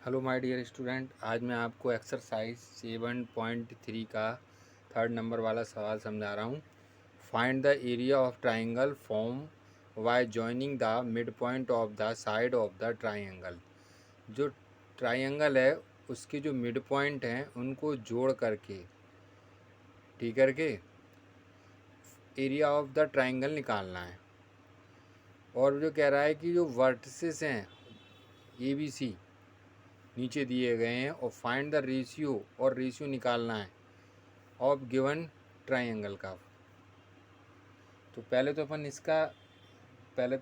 Hello my dear student, आज मैं आपको एक्सरसाइज 7.3 का थर्ड नंबर वाला सवाल समझा रहा हूँ। Find the area of triangle form by joining the mid point of the side of the triangle. जो ट्राइंगल है उसके जो मिड पॉइंट हैं उनको जोड़ करके ठीक करके एरिया ऑफ द ट्राइंगल निकालना है। और जो कह रहा है कि जो वर्टिसेस हैं ABC नीचे दिए गए हैं और फाइंड द रेशियो और रेशियो निकालना है ऑफ गिवन ट्राइंगल का। तो पहले तो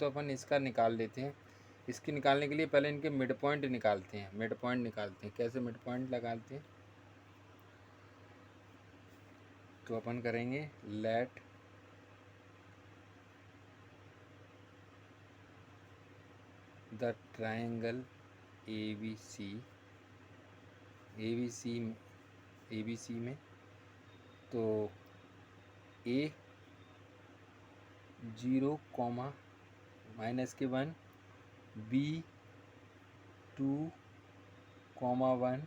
अपन इसका निकाल लेते हैं। इसके निकालने के लिए पहले इनके मिड पॉइंट निकालते हैं। कैसे मिड पॉइंट लगाते हैं तो अपन करेंगे लेट द ट्राइंगल ABC में तो A 0, -1, B 2, 1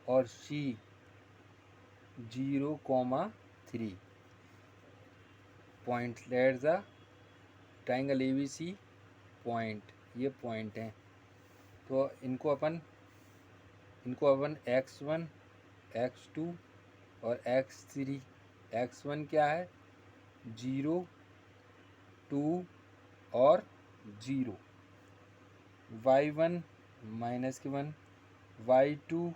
और C 0, 3 point. Let the triangle ABC point, ये पॉइंट हैं। तो इनको अपन x1 x2 और x3। x1 क्या है 0, 2 और 0, y1 -1, y2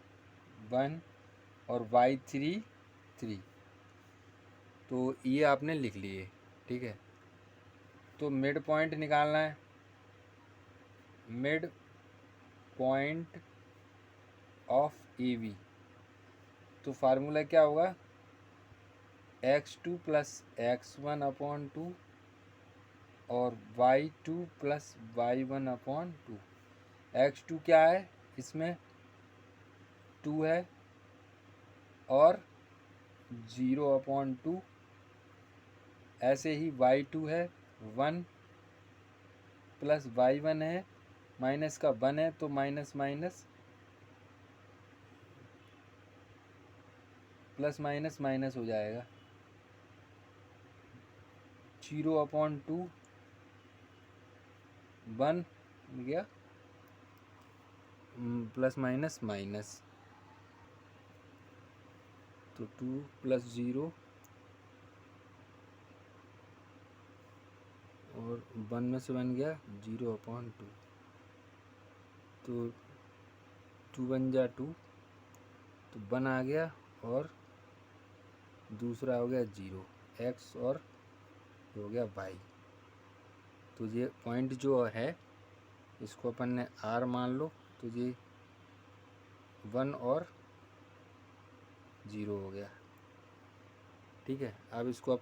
1 और y3 3। तो ये आपने लिख लिए, ठीक है। तो मिड पॉइंट निकालना है। मिड पॉइंट ऑफ AB, तो फार्मूला क्या होगा x2 + x1/2 और y2 + y1/2। x2 क्या है इसमें 2 है और 0/2। ऐसे ही y2 है 1 + y1 है माइनस का 1 है तो minus minus plus minus minus हो जाएगा। 0/2 1 गया प्लस माइनस माइनस, तो 2 + 0 और 1 में से 1 गया 0/2, तो 2 1 जा 2, तो 1 आ गया और दूसरा हो गया 0 x और हो गया y। तो ये पॉइंट जो है इसको अपन ने R मान लो, तो ये 1 और 0 हो गया, ठीक है। अब इसको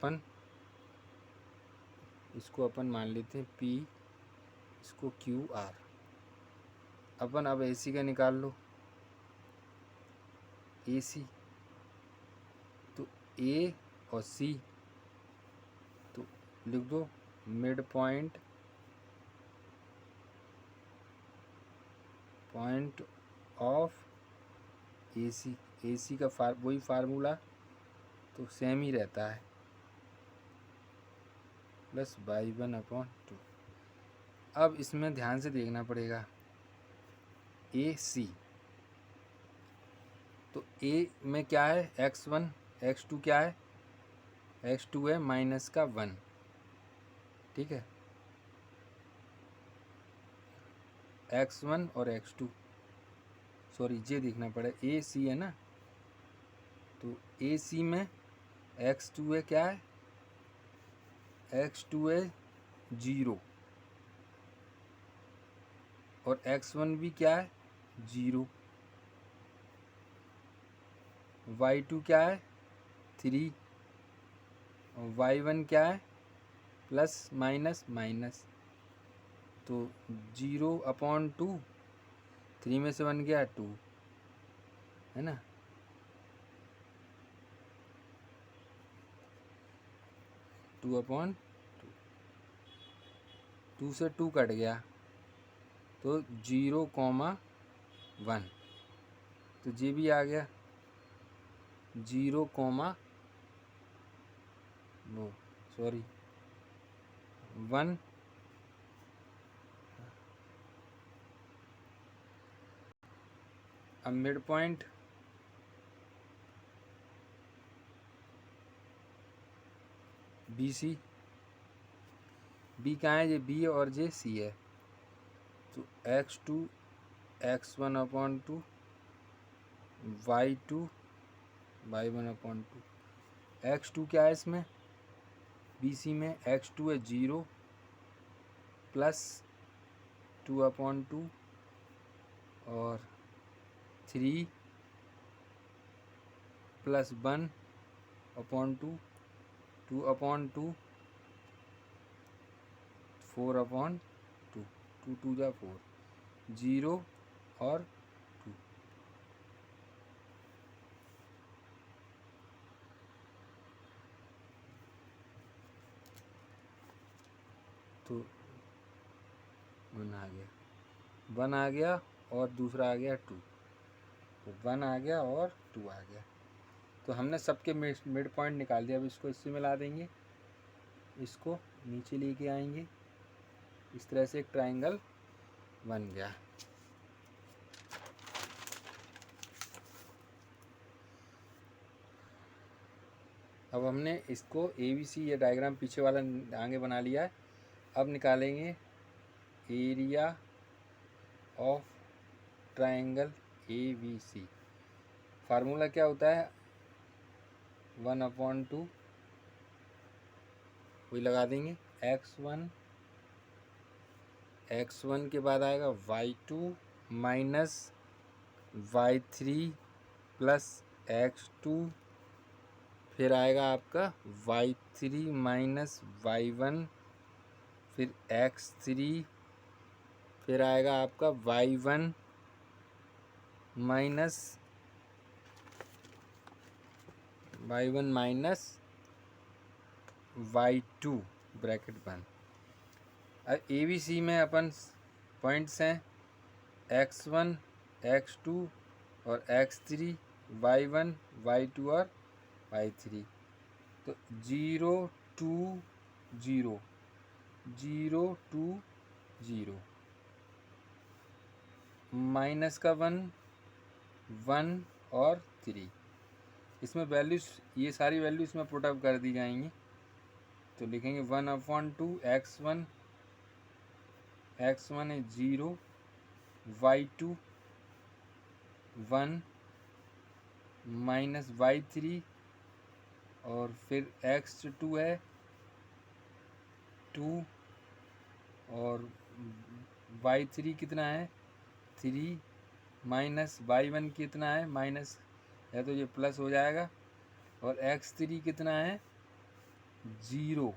अपन मान लेते हैं P, इसको QR। अब AC का निकाल लो। AC तो A और C, तो लिख दो मिड पॉइंट ऑफ AC का वही फार्मूला तो सेम ही रहता है +y1/2। अब इसमें ध्यान से देखना पड़ेगा AC, तो A में क्या है x1 x2 क्या है x2 है -1, ठीक है। x1 और x2, सॉरी ये देखना पड़ेगा AC है ना, तो AC में x2 है क्या है x2 है 0 और x1 भी क्या है 0, y2 क्या है 3 और y1 क्या है प्लस माइनस माइनस, तो 0/2, 3 में से 1 गया 2, है ना। 2/2, 2 से 2 कट गया तो 0, 1, तो ये भी आ गया 0, नो सॉरी 1। अब mid point B C, B कहाँ है, ये बी और ये सी है, तो x2 x1/2 y2 y1/2। x2 क्या है इसमें, बी सी में x2 है 0 प्लस 2/2 और 3 प्लस 1/2 2/2 4/2 2 2 जा 4 0 और 2। तो 1 आ गया, 1 आ गया और दूसरा आ गया 2, तो 1 आ गया और 2 आ गया। तो हमने सबके मिड पॉइंट निकाल दिया। अब इसको इससे मिला देंगे, इसको नीचे लेके आएंगे, इस तरह से एक ट्रायंगल बन गया। अब हमने इसको ABC ये डायग्राम पीछे वाला आगे बना लिया है। अब निकालेंगे area of triangle ABC। Formula क्या होता है, 1/2 वही लगा देंगे, x1 के बाद आएगा y2 minus y3 plus x2, फिर आएगा आपका y3 माइनस y1, फिर x3, फिर आएगा आपका y1 माइनस y2 ब्रैकेट बंद। अब ABC में अपन पॉइंट्स हैं x1 x2 और x3 y1 y2 और y3, तो 0 2 0 0 2 0 माइनस का 1 1 और 3। इसमें वैल्यूज, ये सारी वैल्यू इसमें पुट अप कर दी जाएंगी, तो लिखेंगे 1/2 x1 है 0 y2 1 माइनस y3 और फिर x2 है 2 और y3 कितना है 3 माइनस y1 कितना है माइनस है, तो ये प्लस हो जाएगा, और x3 कितना है 0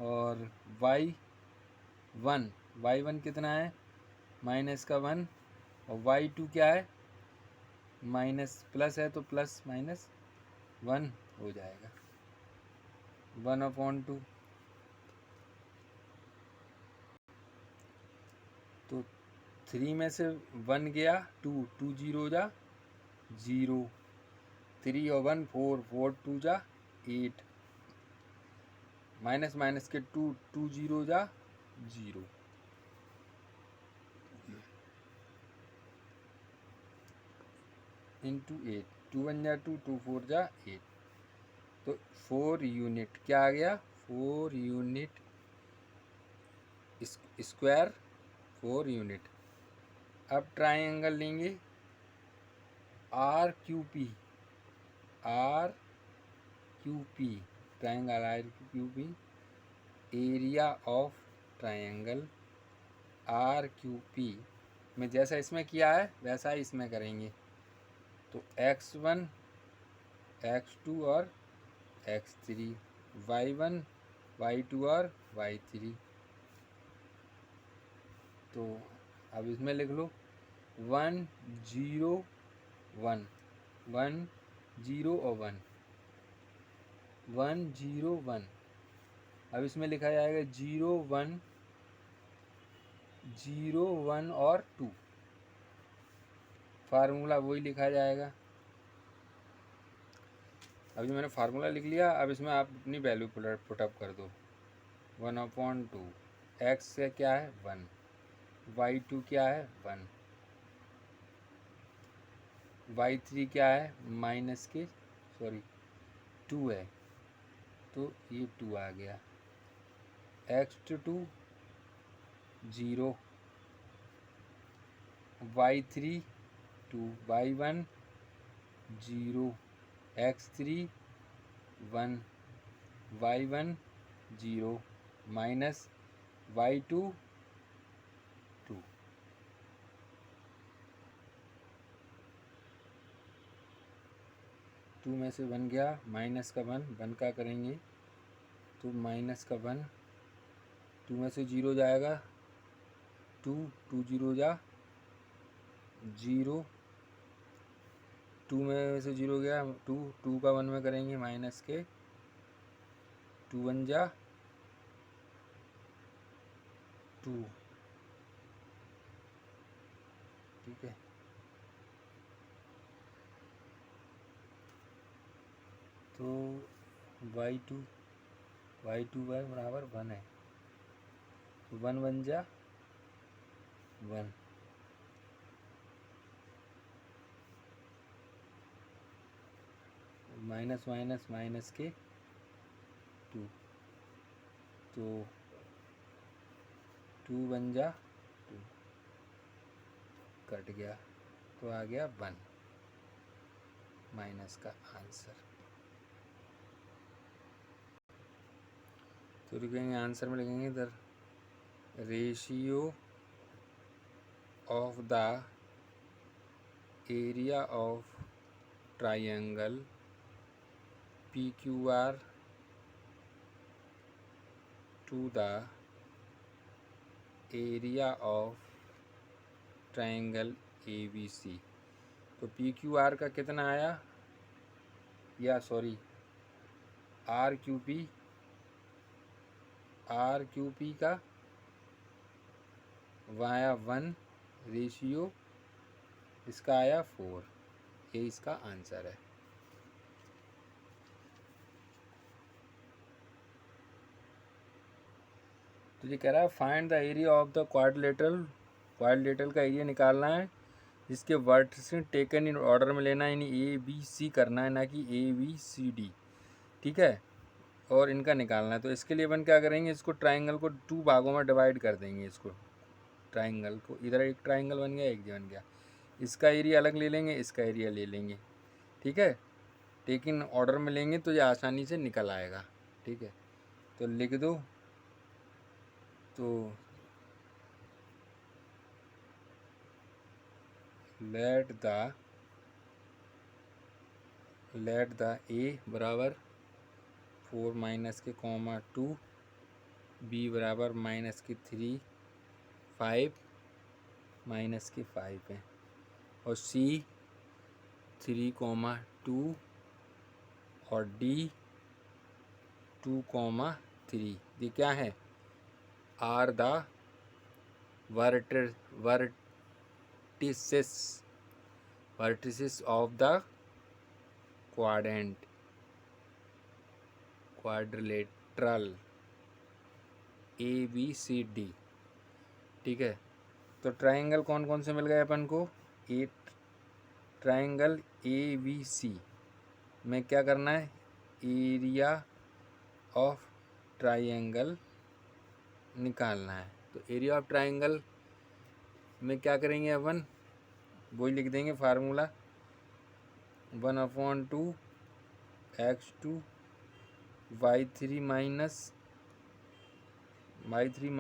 और y1 कितना है माइनस का 1 और y2 क्या है माइनस, प्लस है तो प्लस माइनस 1 हो जाएगा 1/2। तो 3 में से 1 गया 2 2 0 जा 0, 3 और 1 4 4 2 जा 8, माइनस माइनस के 2 2 0 जा 0, इंटू 8 2 1 जा 2 2 4 जा 8, तो 4 यूनिट क्या आ गया 4 यूनिट स्क्वायर 4 यूनिट। अब ट्रायंगल लेंगे RQP triangle RQP, area of triangle RQP में जैसा इसमें किया है वैसा ही इसमें करेंगे, तो x1 x2 और x3 y1 y2 और y3, तो अब इसमें लिख लो 1 0 1 1 0 और 1 1 0 1। अब इसमें लिखा जाएगा 0 1 0 1 और 2, फार्मूला वही लिखा जाएगा। अभी मैंने फार्मूला लिख लिया, अब इसमें आप अपनी वैल्यू पुटअप कर दो। 1/2 एक्स से क्या है 1, y2 क्या है 1, y3 क्या है माइनस के सॉरी 2 है, तो ये 2 आ गया। x2 0, y3 2, y1 0, x3 1, y1 0 minus y2 2। To में से 1 गया, माइनस का 1 का करेंगे तो माइनस का 1, 2 में से 0 जाएगा 2, 2 0 जा 0, 2 में से 0 गया 2, 2 का 1 में करेंगे माइनस के 2 1 जा 2, ठीक है। तो y2 बराबर 1 है, तो 1 1 जा 1, माइनस माइनस माइनस के 2, तो 2 1 जा 2, कट गया तो आ गया 1 माइनस का आंसर। तो लिखेंगे आंसर में लिखेंगे the ratio of the area of triangle PQR to the area of triangle ABC। तो PQR का कितना आया, या सॉरी RQP का आया 1, रेशियो इसका आया 4, ये इसका आंसर है। तो ये कह रहा है find the area of the quadrilateral का एरिया निकालना है जिसके वर्टिसेस टेकन इन ऑर्डर में लेना है, यानी ABC करना है, ना कि ABCD, ठीक है, और इनका निकालना है। तो इसके लिए अपन क्या करेंगे, इसको ट्राइंगल को 2 भागों में डिवाइड कर देंगे। इसको ट्राइंगल को इधर एक ट्राइंगल बन गया, एक बन गया, इसका एरिया अलग ले लेंगे, इसका एरिया ले लेंगे, ठीक है। लेकिन ऑर्डर में लेंगे तो ये आसानी से निकल आएगा, ठीक है। तो लिख दो, तो लेट द ए बराबर 4 माइनस के कॉमा 2, बी बराबर माइनस के 3 5 माइनस के 5 है, और सी 3, 2 और डी 2, 3। ये क्या है, are the vertices of the quadrilateral ABCD, ठीक है। तो ट्राइंगल कौन कौन से मिल गए अपन को, ट्राइंगल ABC में क्या करना है, एरिया ऑफ ट्राइंगल निकालना है। तो एरिया ऑफ ट्राइंगल में क्या करेंगे अपन, वही लिख देंगे formula 1/2 x2 y3 minus y2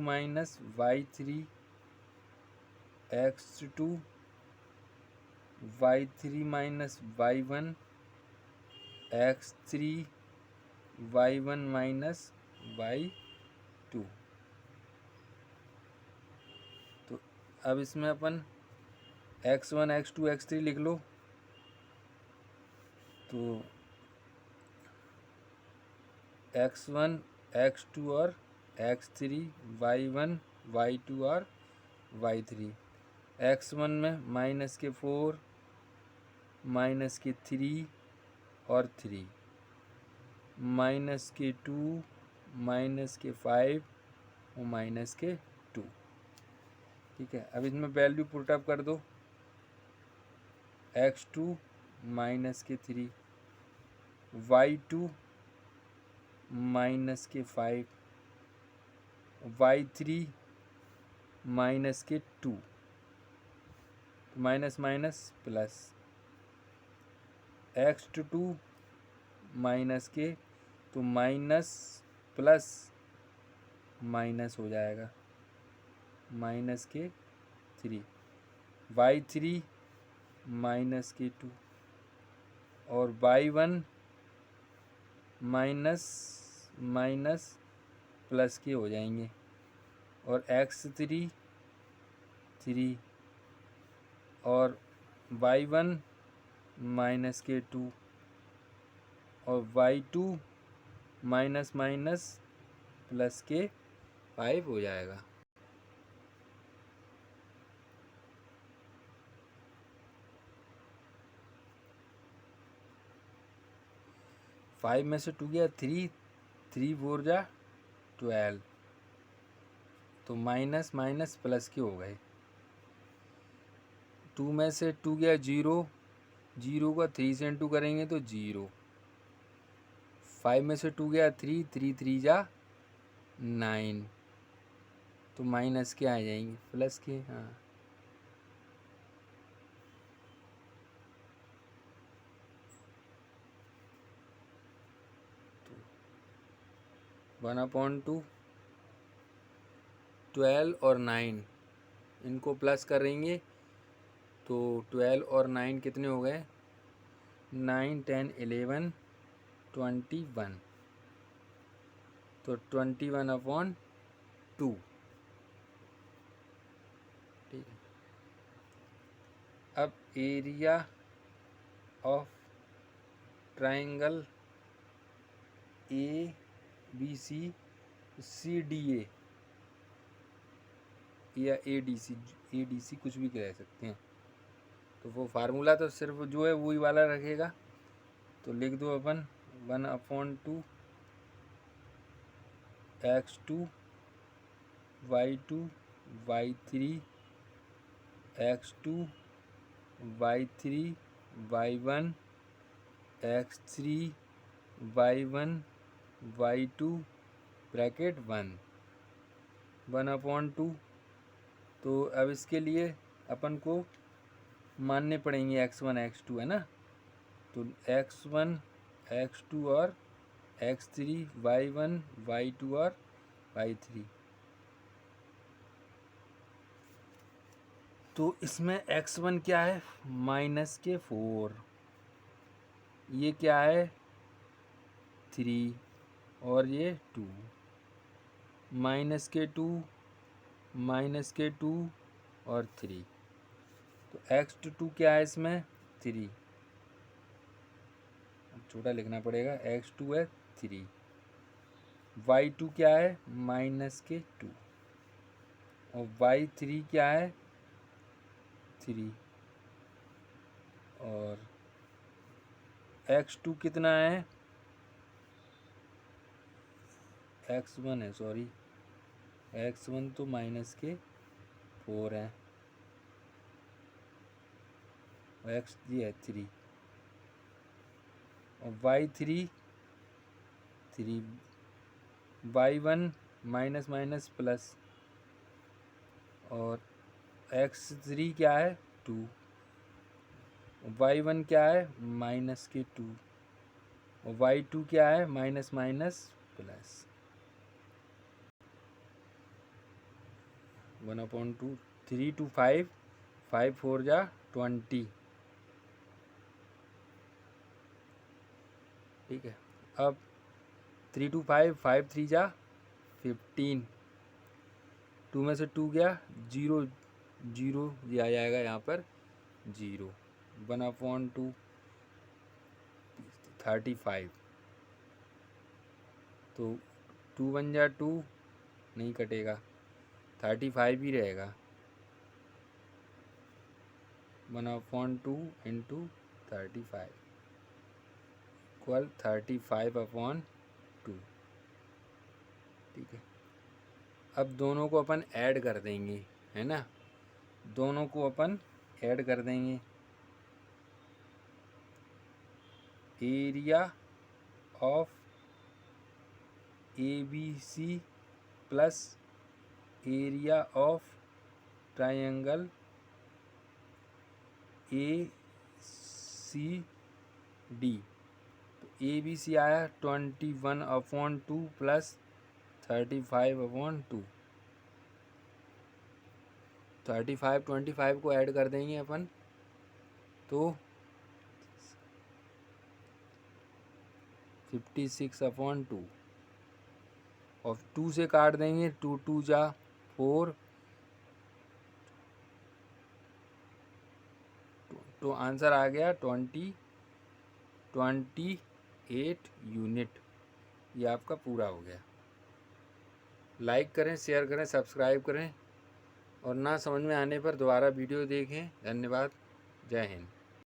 minus y3 x2 y3 minus y1 x3 y1 minus y2। तो अब इसमें अपन x1 x2 x3 लिख लो, तो x1 x2 और x3 y1 y2 और y3। x1 में माइनस के 4, माइनस के 3 और 3, माइनस के 2, माइनस के 5 और माइनस के 2। ठीक है, अब इसमें वैल्यू पुट अप कर दो। x2 माइनस के 3, y2 माइनस के 5, y3 माइनस के 2, तो minus minus plus, x2 minus के, तो माइनस प्लस माइनस हो जाएगा, माइनस के 3, y3 माइनस के 2 और y1 माइनस माइनस प्लस के हो जाएंगे, और x3 3 और y1 माइनस के 2 और y2 माइनस माइनस प्लस के 5 हो जाएगा। फाइव में से 2 गया 3, 3 4 जा 12, तो माइनस माइनस प्लस के हो गए। 2 में से 2 गया 0, 0 का 3 से इंटू करेंगे तो 0। 5 में से 2 गया 3, 3 3 जा 9, तो माइनस के आ जाएंगे, प्लस के। हाँ, तो 1/2, 12 और 9 इनको प्लस करेंगे तो 12 और 9 कितने हो गए, 9 10 11 21, तो 21/2। ठीक है, अब area of triangle ABC CDA या ADC कुछ भी कह सकते हैं, तो वो फार्मूला तो सिर्फ जो है वही वाला रखेगा, तो लिख दो अपन 1/2 x2 y2 y3 x2 y3 y1 x3 y1 y2 bracket 1/2। तो अब इसके लिए अपन को मानने पड़ेंगे x1 x2, है ना, तो x1 x2 और x3 y1 y2 और y3। तो इसमें x1 क्या है, माइनस के 4, ये क्या है 3 और ये 2, माइनस के 2, माइनस के 2 और 3, तो x2 क्या है इसमें 3, छोटा लिखना पड़ेगा, x2 है 3, y2 क्या है माइनस के 2 और y3 क्या है 3, और x2 कितना है, x1 है, सॉरी x1 तो माइनस के 4 है, और x ये है 3 और y3 3, y1 minus minus plus, और x3 क्या है 2, y1 क्या है माइनस के 2 और y2 क्या है माइनस माइनस प्लस 1/2, 3 to 5, 5 4 जा 20। ठीक है, अब 3 to 5, 5 3 जा 15, 2 में से 2 गया 0, 0 दिया जाएगा यहाँ पर 0, 1/2 35, तो 2 1 जा 2 नहीं कटेगा, 35 ही रहेगा, 1/2 इंटू 35 इक्वल 35/2। ठीक है, अब दोनों को अपन ऐड कर देंगे, है ना, दोनों को अपन ऐड कर देंगे। Area of ABC plus area of triangle ACD। तो ABC आया 21/2 प्लस 35/2। 35 25 को ऐड कर देंगे अपन, तो 56/2 और 2 से काट देंगे, 2 2 जा 4, तो आंसर आ गया 28 यूनिट। ये आपका पूरा हो गया। लाइक करें, शेयर करें, सब्सक्राइब करें और ना समझ में आने पर दोबारा वीडियो देखें। धन्यवाद। जय हिंद।